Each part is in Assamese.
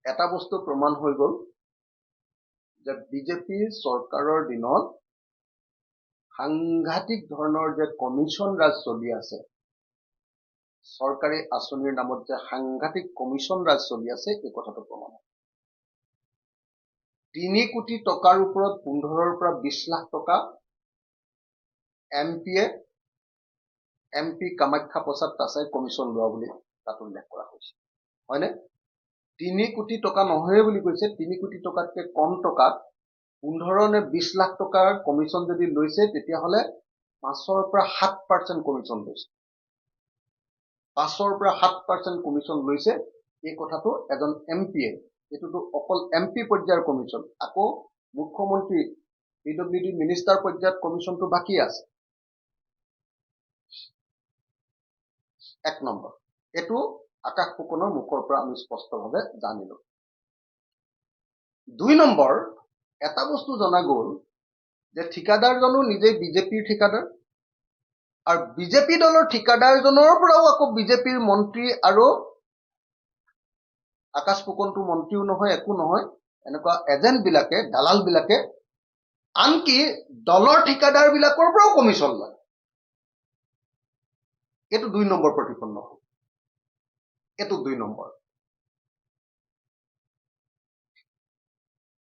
এটা বস্তু প্ৰমাণ হৈ গ'ল যে বিজেপি চৰকাৰৰ দিনত সাংঘাতিক ধৰণৰ যে কমিশ্যন ৰাজ চলি আছে, চৰকাৰী আঁচনিৰ নামত যে সাংঘাতিক কমিশ্যন ৰাজ চলি আছে, এই কথাটো প্ৰমাণ। 3 কোটি টকাৰ ওপৰত 15ৰ পৰা 20 লাখ টকা এমপি কামাখ্যা প্ৰসাদ তাছাই কমিশ্যন লোৱা বুলি তাত উল্লেখ কৰা হৈছে, হয়নে? 3 কোটি টকা নহয় বুলি কৈছে। 3 কোটি টকাতকৈ কম টকাত 15 নে 20 লাখ টকাৰ কমিশ্যন যদি লৈছে, তেতিয়াহ'লে 5ৰ পৰা 7% কমিশ্যন লৈছে। 5ৰ পৰা 7% কমিশ্যন লৈছে। এই কথাটো এজন এমপিয়ে, এইটোতো অকল এমপি পৰ্যায়ৰ কমিশ্যন, আকৌ মুখ্যমন্ত্ৰী PWD মিনিষ্টাৰ পৰ্যায়ত কমিশ্যনটো বাকী আছে। 1 নম্বৰ, এইটো আকাশ ফুকনৰ মুখৰ পৰা আমি স্পষ্টভাৱে জানিলো। 2 নম্বৰ, এটা বস্তু জনা গ'ল যে ঠিকাদাৰজনো নিজেই বিজেপিৰ ঠিকাদাৰ, আৰু বিজেপি দলৰ ঠিকাদাৰজনৰ পৰাও আকৌ বিজেপিৰ মন্ত্ৰী, আৰু আকাশ ফুকনটো মন্ত্ৰীও নহয়, একো নহয়, এনেকুৱা এজেণ্টবিলাকে, দালালবিলাকে আনকি দলৰ ঠিকাদাৰবিলাকৰ পৰাও কমিশ্যন লয়। এইটো 2 নম্বৰ প্ৰতিপন্ন হ'ল। এইটো 2 নম্বৰ।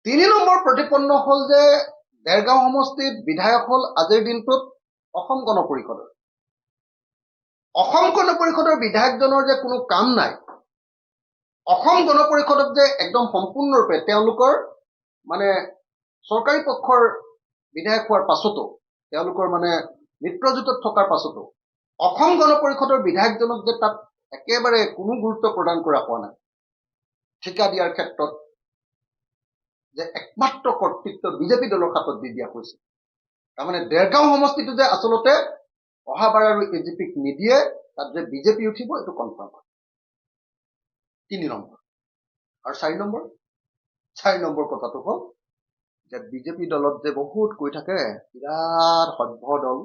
3 নম্বৰ প্ৰতিপন্ন হ'ল যে দেৰগাঁও সমষ্টিত বিধায়ক হ'ল আজিৰ দিনটোত অসম গণ পৰিষদৰ। অসম গণ পৰিষদৰ বিধায়কজনৰ যে কোনো কাম নাই, অসম গণ পৰিষদক যে একদম সম্পূৰ্ণৰূপে তেওঁলোকৰ মানে চৰকাৰী পক্ষৰ বিধায়ক হোৱাৰ পাছতো, তেওঁলোকৰ মানে মিত্ৰজোঁটত থকাৰ পাছতো অসম গণ পৰিষদৰ বিধায়কজনক যে তাত একেবাৰে কোনো গুৰুত্ব প্ৰদান কৰা হোৱা নাই। ঠিকা দিয়াৰ ক্ষেত্ৰত যে একমাত্ৰ কৰ্তৃত্ব বিজেপি দলৰ হাতত দি দিয়া হৈছে। তাৰমানে দেৰগাঁও সমষ্টিটো যে আচলতে অহাবাৰ আৰু এজিপিক নিদিয়ে, তাত যে বিজেপি উঠিব, এইটো কনফাৰ্ম হয়। 3 নম্বৰ। আৰু 4 নম্বৰ কথাটো হ'ল যে বিজেপি দলত যে বহুত কৈ থাকে, বিৰাট সভ্য দল,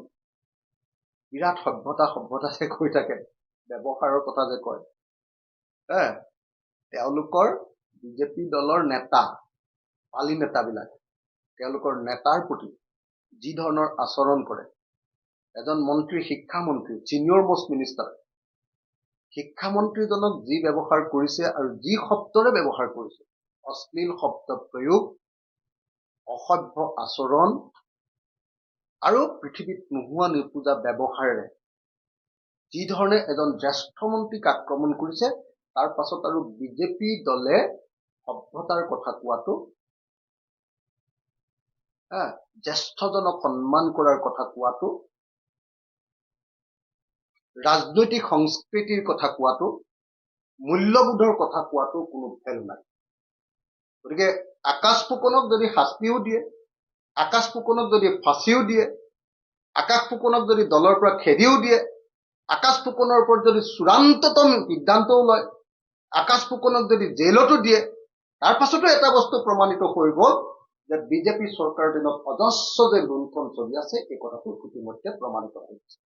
বিৰাট সভ্যতা যে কৈ থাকে, ব্যৱহাৰৰ কথা যে কয়, তেওঁলোকৰ বিজেপি দলৰ নেতা, পালি নেতাবিলাকে তেওঁলোকৰ নেতাৰ প্ৰতি যি ধৰণৰ আচৰণ কৰে, এজন মন্ত্ৰী, শিক্ষামন্ত্ৰী, ছিনিয়ৰ মোষ্ট মিনিষ্টাৰ, শিক্ষামন্ত্ৰীজনক যি ব্যৱহাৰ কৰিছে আৰু যি শব্দৰে ব্যৱহাৰ কৰিছে, অশ্লীল শব্দ প্ৰয়োগ, অসভ্য আচৰণ আৰু পৃথিৱীত নোহোৱা নিপূজা ব্যৱহাৰেৰে যি ধৰণে এজন জ্যেষ্ঠ মন্ত্ৰীক আক্ৰমণ কৰিছে, তাৰ পাছত আৰু বিজেপি দলে সভ্যতাৰ কথা কোৱাটো, জ্যেষ্ঠজনক সন্মান কৰাৰ কথা কোৱাটো, ৰাজনৈতিক সংস্কৃতিৰ কথা কোৱাটো, মূল্যবোধৰ কথা কোৱাটো কোনো ফেল নাই। গতিকে আকাশ ফুকনক যদি শাস্তিও দিয়ে, আকাশ ফুকনক যদি ফাঁচিও দিয়ে, আকাশ ফুকনক যদি দলৰ পৰা খেদিও দিয়ে, আকাশ ফুকনৰ ওপৰত যদি চূড়ান্ততম সিদ্ধান্তও লয়, আকাশ ফুকনক যদি জেলতো দিয়ে, তাৰ পাছতো এটা বস্তু প্ৰমাণিত হৈ গ'ল যে বিজেপি চৰকাৰৰ দিনত অজস্ৰ যে লুণ্ঠন চলি আছে, এই কথাটো ইতিমধ্যে প্ৰমাণিত হৈছে।